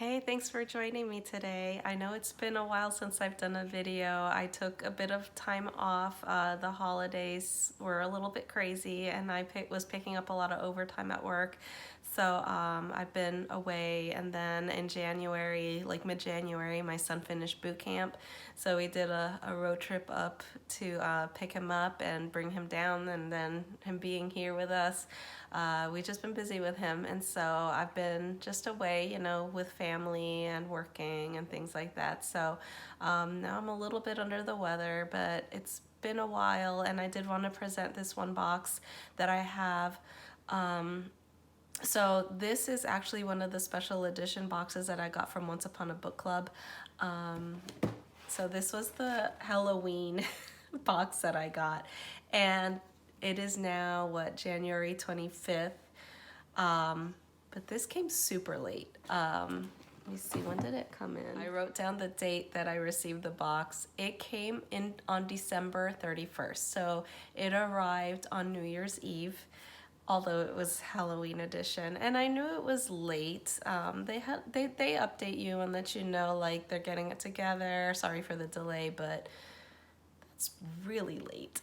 Hey, thanks for joining me today. I know it's been a while since I've done a video. I took a bit of time off. The holidays were a little bit crazy and I was picking up a lot of overtime at work. So I've been away, and then in January, like mid-January, my son finished boot camp. So we did a road trip up to pick him up and bring him down, and then him being here with us. We've just been busy with him, and so I've been just away, with family and working and things like that. So now I'm a little bit under the weather, but it's been a while, and I did want to present this one box that I have. So this is actually one of the special edition boxes that I got from Once Upon a Book Club. So this was the Halloween box that I got, and it is now, January 25th. But this came super late. Let me see, when did it come in? I wrote down the date that I received the box. It came in on December 31st. So it arrived on New Year's Eve, although it was Halloween edition. And I knew it was late. They update you and let you know, like, they're getting it together. Sorry for the delay, but it's really late.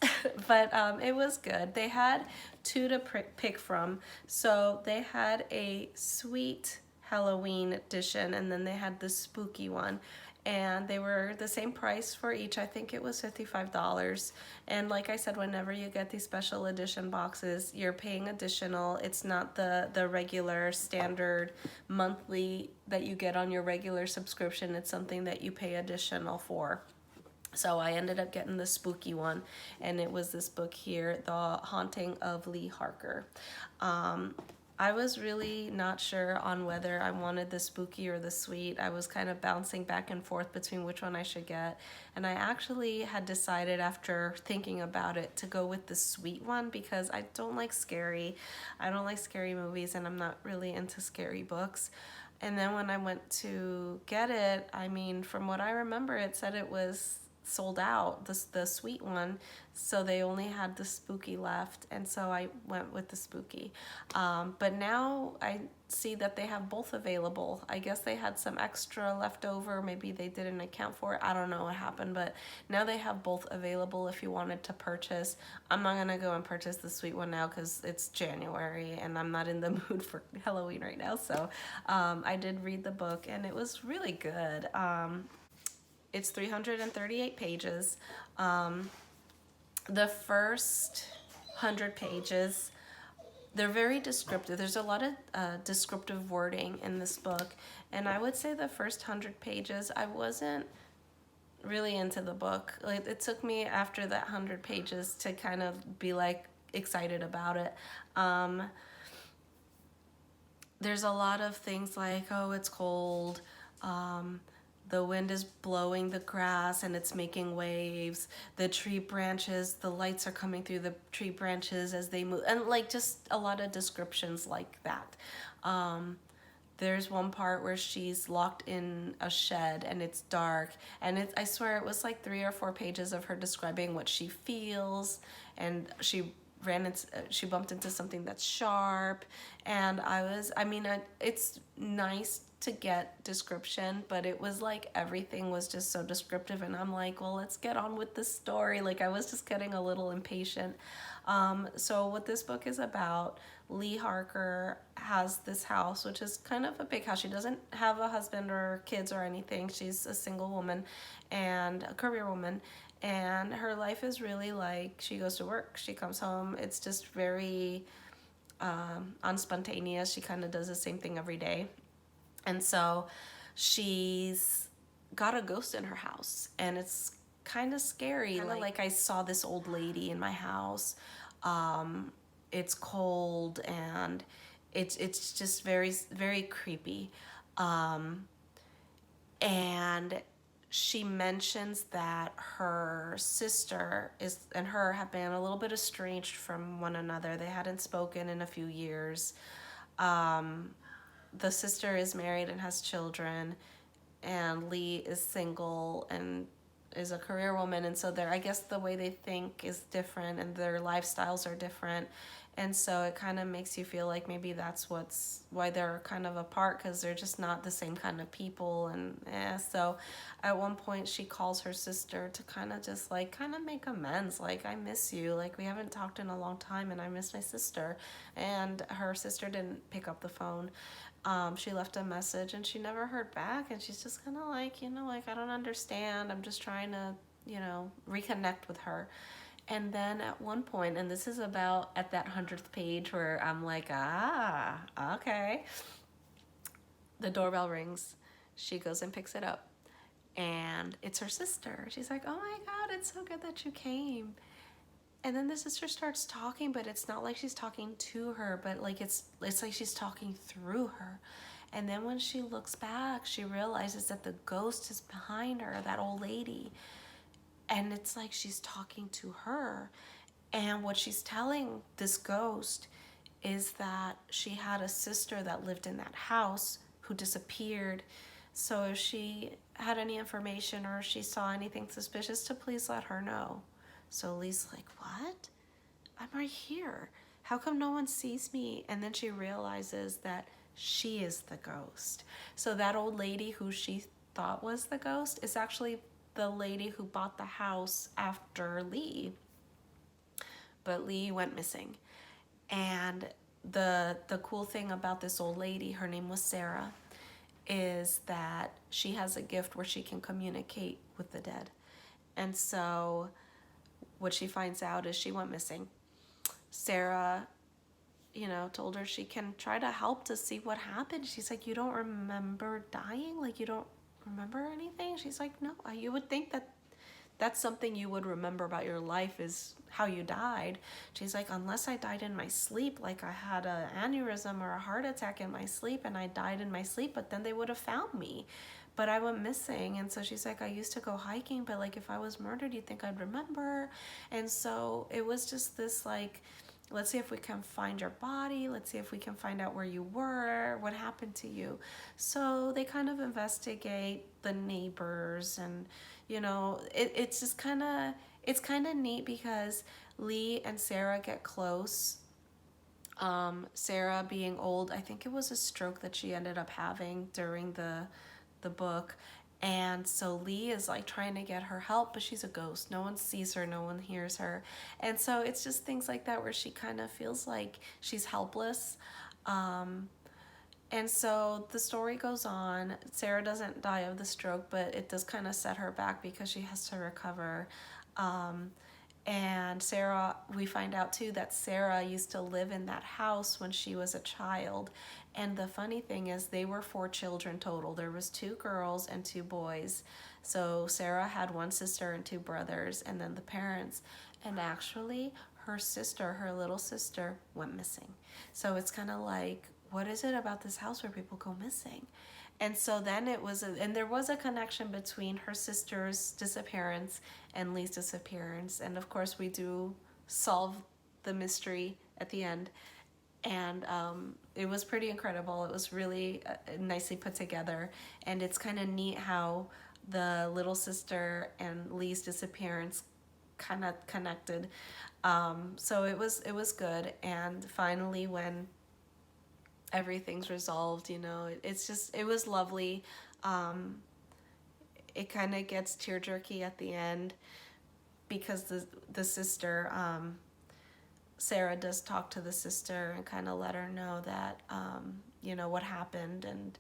But it was good. They had two to pick from. So they had a sweet Halloween edition, and then they had the spooky one, and they were the same price for each. I think it was $55. And like I said, whenever you get these special edition boxes, you're paying additional. It's not the regular standard monthly that you get on your regular subscription. It's something that you pay additional for. So I ended up getting the spooky one, and it was this book here, The Haunting of Leigh Harker. I was really not sure on whether I wanted the spooky or the sweet. I was kind of bouncing back and forth between which one I should get. And I actually had decided, after thinking about it, to go with the sweet one, because I don't like scary. I don't like scary movies, and I'm not really into scary books. And then when I went to get it, I mean, from what I remember, it said it was sold out, the sweet one, so they only had the spooky left, and so I went with the spooky. But now I see that they have both available. I guess they had some extra left over, maybe they didn't account for it, I don't know what happened, but now they have both available if you wanted to purchase. I'm not gonna go and purchase the sweet one now because it's January and I'm not in the mood for Halloween right now. So I did read the book, and it was really good. It's 338 pages. The first 100 pages, they're very descriptive. There's a lot of descriptive wording in this book, and I would say the first 100 pages, I wasn't really into the book. Like, it took me after that 100 pages to kind of be like excited about it. There's a lot of things like, oh, it's cold. The wind is blowing the grass and it's making waves. The tree branches, the lights are coming through the tree branches as they move. And like, just a lot of descriptions like that. There's one part where she's locked in a shed and it's dark. And I swear it was like 3 or 4 pages of her describing what she feels. And she bumped into something that's sharp. And it's nice to get description, but it was like everything was just so descriptive, and I'm like, well, let's get on with the story. Like, I was just getting a little impatient. So what this book is about, Leigh Harker has this house, which is kind of a big house. She doesn't have a husband or kids or anything. She's a single woman and a career woman, and her life is really like, she goes to work, she comes home. It's just very unspontaneous. She kind of does the same thing every day. And so she's got a ghost in her house, and it's kind of scary. Kind of like, I saw this old lady in my house. It's cold, and it's just very, very creepy. And she mentions that her sister and her have been a little bit estranged from one another. They hadn't spoken in a few years. The sister is married and has children, and Leigh is single and is a career woman, and so I guess the way they think is different, and their lifestyles are different. And so it kind of makes you feel like maybe that's why they're kind of apart, because they're just not the same kind of people. And so at one point she calls her sister to kind of just like kind of make amends, like, I miss you, like we haven't talked in a long time and I miss my sister. And her sister didn't pick up the phone. She left a message and she never heard back, and she's just kind of like, like, I don't understand, I'm just trying to reconnect with her. And then at one point, and this is about at that 100th page where I'm like, okay. The doorbell rings. She goes and picks it up. And it's her sister. She's like, oh my God, it's so good that you came. And then the sister starts talking, but it's not like she's talking to her, but like it's like she's talking through her. And then when she looks back, she realizes that the ghost is behind her, that old lady. And it's like she's talking to her. And what she's telling this ghost is that she had a sister that lived in that house who disappeared. So if she had any information or she saw anything suspicious, to please let her know. So Lee's like, what? I'm right here. How come no one sees me? And then she realizes that she is the ghost. So that old lady who she thought was the ghost is actually the lady who bought the house after Leigh. But Leigh went missing. And the cool thing about this old lady, her name was Sarah, is that she has a gift where she can communicate with the dead. And so what she finds out is she went missing. Sarah, told her she can try to help to see what happened. She's like, you don't remember dying? Like, you don't remember anything? She's like, no, you would think that that's something you would remember about your life, is how you died. She's like, unless I died in my sleep, like I had an aneurysm or a heart attack in my sleep and I died in my sleep, but then they would have found me. But I went missing. And so she's like, I used to go hiking, but like if I was murdered, you'd think I'd remember. And so it was just this like, let's see if we can find your body. Let's see if we can find out where you were, what happened to you. So they kind of investigate the neighbors, and it's just it's kind of neat because Leigh and Sarah get close. Sarah being old, I think it was a stroke that she ended up having during the book. And so Leigh is like trying to get her help, but she's a ghost. No one sees her, no one hears her. And so it's just things like that where she kind of feels like she's helpless. And so the story goes on. Sarah doesn't die of the stroke, but it does kind of set her back because she has to recover. And Sarah, we find out too that Sarah used to live in that house when she was a child. And the funny thing is they were 4 children total. There was 2 girls and 2 boys. So Sarah had 1 sister and 2 brothers, and then the parents. And actually her sister, her little sister, went missing. So it's kind of like, what is it about this house where people go missing? And so then and there was a connection between her sister's disappearance and Leigh's disappearance. And of course we do solve the mystery at the end. And it was pretty incredible. It was really nicely put together. And it's kind of neat how the little sister and Leigh's disappearance kind of connected. So it was good. And finally, when everything's resolved, it was lovely. It kind of gets tear-jerky at the end because the sister, Sarah does talk to the sister and kind of let her know that, what happened, and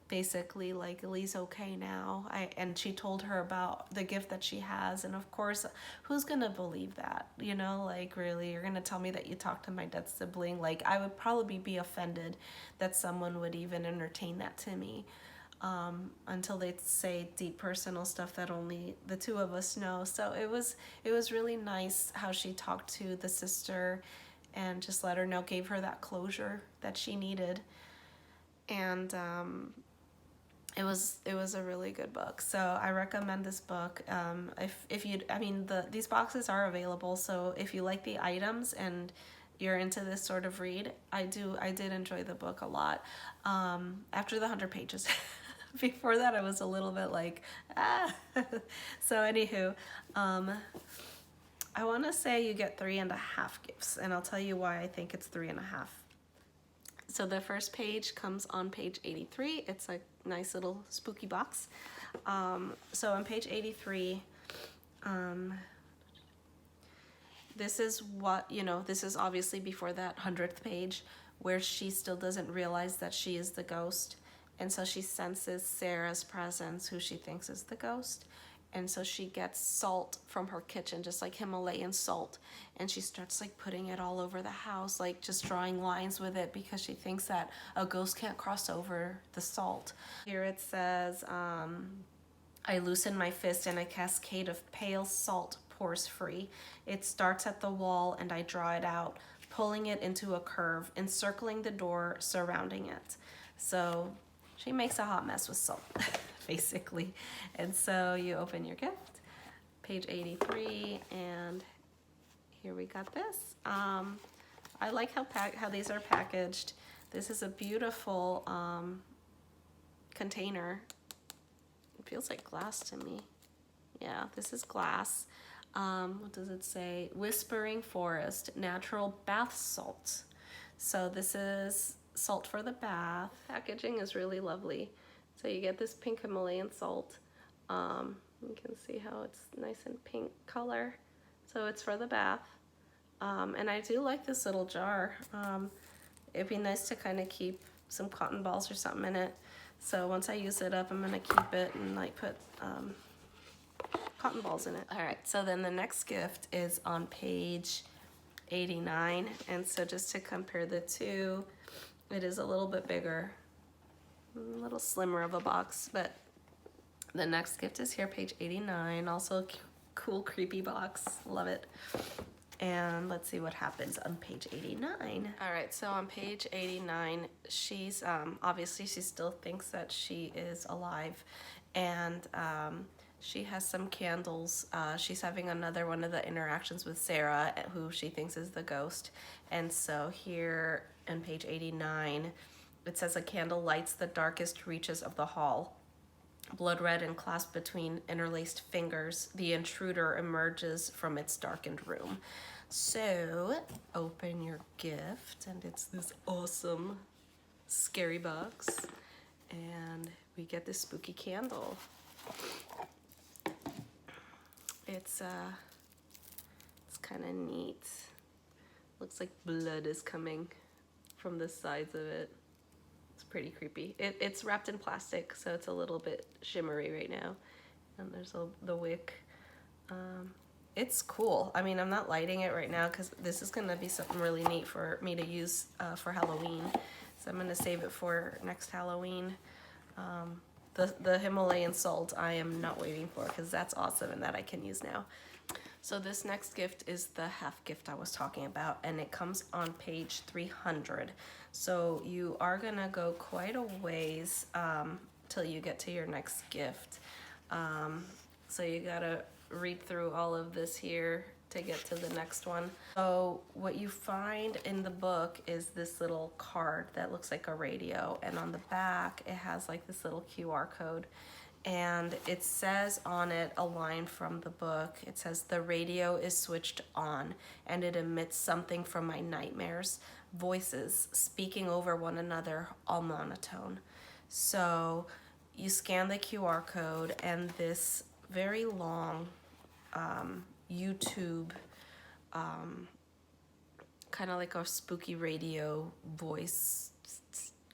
basically like Leigh's okay now. And she told her about the gift that she has, and of course, who's gonna believe that? Like, really, you're gonna tell me that you talked to my dead sibling? Like, I would probably be offended that someone would even entertain that to me, until they say deep personal stuff that only the 2 of us know. So it was really nice how she talked to the sister and just let her know, gave her that closure that she needed. And it was a really good book. So I recommend this book. These boxes are available, so if you like the items and you're into this sort of read, I did enjoy the book a lot. After the 100 pages. Before that, I was a little bit like, So anywho, I want to say you get 3.5 gifts, and I'll tell you why I think it's 3.5. So the first page comes on page 83. It's a nice little spooky box. So on page 83, this is what, this is obviously before that 100th page where she still doesn't realize that she is the ghost. And so she senses Sarah's presence, who she thinks is the ghost. And so she gets salt from her kitchen, just like Himalayan salt. And she starts like putting it all over the house, like just drawing lines with it because she thinks that a ghost can't cross over the salt. Here it says, I loosen my fist and a cascade of pale salt pours free. It starts at the wall and I draw it out, pulling it into a curve, encircling the door, surrounding it. So she makes a hot mess with salt. Basically. And so you open your gift, page 83, and here we got this. I like how these are packaged. This is a beautiful container. It feels like glass to me. Yeah, this is glass. What does it say? Whispering Forest Natural Bath Salt. So this is salt for the bath. Packaging is really lovely. So you get this pink Himalayan salt. You can see how it's nice and pink color. So it's for the bath. And I do like this little jar. It'd be nice to kind of keep some cotton balls or something in it. So once I use it up, I'm gonna keep it and like put cotton balls in it. All right, so then the next gift is on page 89. And so just to compare the two, it is a little bit bigger. A little slimmer of a box, but the next gift is here, page 89. Also a cool, creepy box. Love it. And let's see what happens on page 89. All right, so on page 89, she's obviously she still thinks that she is alive, and she has some candles. She's having another one of the interactions with Sarah, who she thinks is the ghost. And so here on page 89, it says a candle lights the darkest reaches of the hall. Blood red and clasped between interlaced fingers, the intruder emerges from its darkened room. So open your gift, and it's this awesome scary box, and we get this spooky candle. It's kind of neat. Looks like blood is coming from the sides of it. Pretty creepy. It's wrapped in plastic, so it's a little bit shimmery right now. And there's the wick. It's cool. I mean, I'm not lighting it right now because this is gonna be something really neat for me to use for Halloween. So I'm gonna save it for next Halloween. The Himalayan salt I am not waiting for because that's awesome and that I can use now. So this next gift is the half gift I was talking about, and it comes on page 300. So you are gonna go quite a ways till you get to your next gift. So you gotta read through all of this here to get to the next one. So what you find in the book is this little card that looks like a radio, and on the back it has like this little QR code. And it says on it a line from the book. It says, the radio is switched on and it emits something from my nightmares, voices speaking over one another, all monotone. So you scan the QR code, and this very long YouTube kind of like a spooky radio voice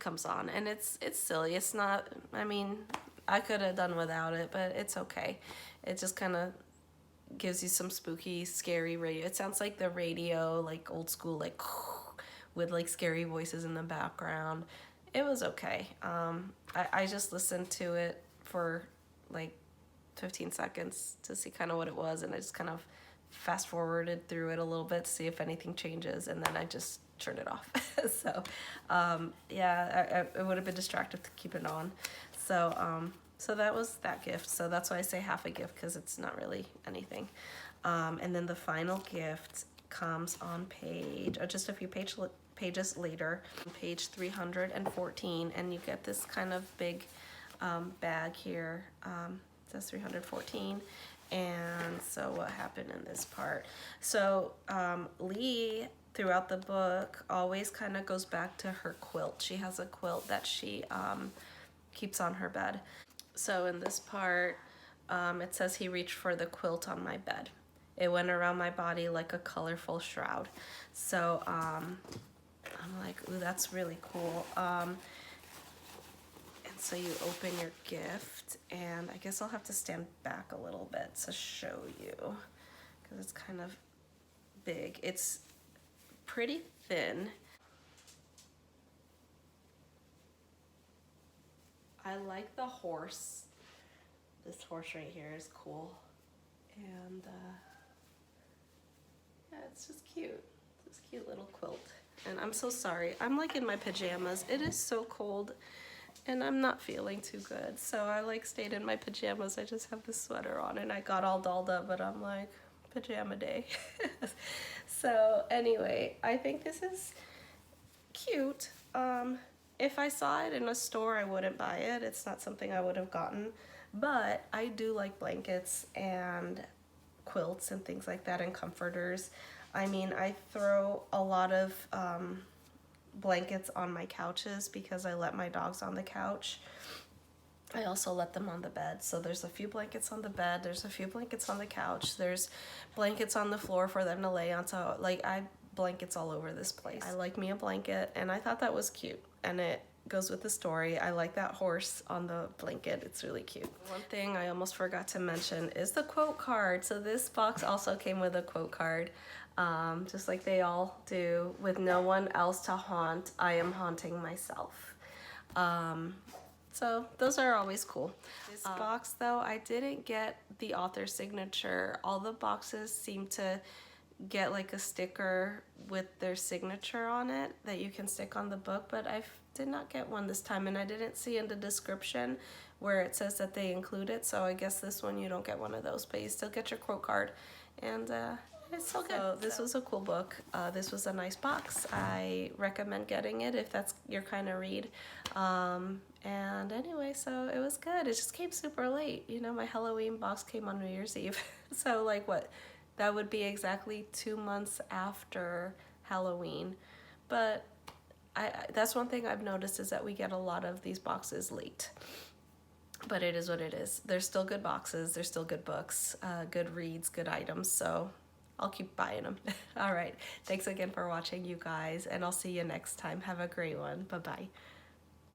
comes on, and it's silly. It's not, I mean, I could have done without it, but it's okay. It just kind of gives you some spooky, scary radio. It sounds like the radio, like old school, like with like scary voices in the background. It was okay. I just listened to it for like 15 seconds to see kind of what it was, and I just kind of fast forwarded through it a little bit to see if anything changes, and then I just turned it off. So yeah, I would have been distracted to keep it on. So so that was that gift. So that's why I say half a gift, because it's not really anything. And then the final gift comes on page, or just a few pages later, page 314, and you get this kind of big bag here. It says 314, And so what happened in this part? So Leigh, throughout the book, always kind of goes back to her quilt. She has a quilt that she keeps on her bed. So in this part, it says he reached for the quilt on my bed. It went around my body like a colorful shroud. So I'm like, ooh, that's really cool. And so you open your gift, and I guess I'll have to stand back a little bit to show you because it's kind of big. It's pretty thin. I like the horse. This horse right here is cool. And yeah, it's just cute. This cute little quilt. And I'm so sorry. I'm like in my pajamas. It is so cold and I'm not feeling too good. So I like stayed in my pajamas. I just have this sweater on and I got all dolled up, but I'm like, pajama day. So anyway, I think this is cute. If I saw it in a store, I wouldn't buy it. It's not something I would have gotten, but I do like blankets and quilts and things like that and comforters. I mean, I throw a lot of blankets on my couches because I let my dogs on the couch. I also let them on the bed. So there's a few blankets on the bed. There's a few blankets on the couch. There's blankets on the floor for them to lay on. So like blankets all over this place. I like me a blanket and I thought that was cute and it goes with the story. I like that horse on the blanket. It's really cute. One thing I almost forgot to mention is the quote card. So this box also came with a quote card, just like they all do. With no one else to haunt, I am haunting myself. So those are always cool. This box though, I didn't get the author's signature. All the boxes seem to get like a sticker with their signature on it that you can stick on the book, but I did not get one this time, and I didn't see in the description where it says that they include it, so I guess this one you don't get one of those, but you still get your quote card, and it's so good. So this was a cool book. This was a nice box. I recommend getting it if that's your kind of read. And anyway, so it was good. It just came super late. You know, my Halloween box came on New Year's Eve. So like what? That would be exactly 2 months after Halloween. But that's one thing I've noticed is that we get a lot of these boxes late. But it is what it is. They're still good boxes. They're still good books, good reads, good items. So I'll keep buying them. All right. Thanks again for watching, you guys. And I'll see you next time. Have a great one. Bye-bye.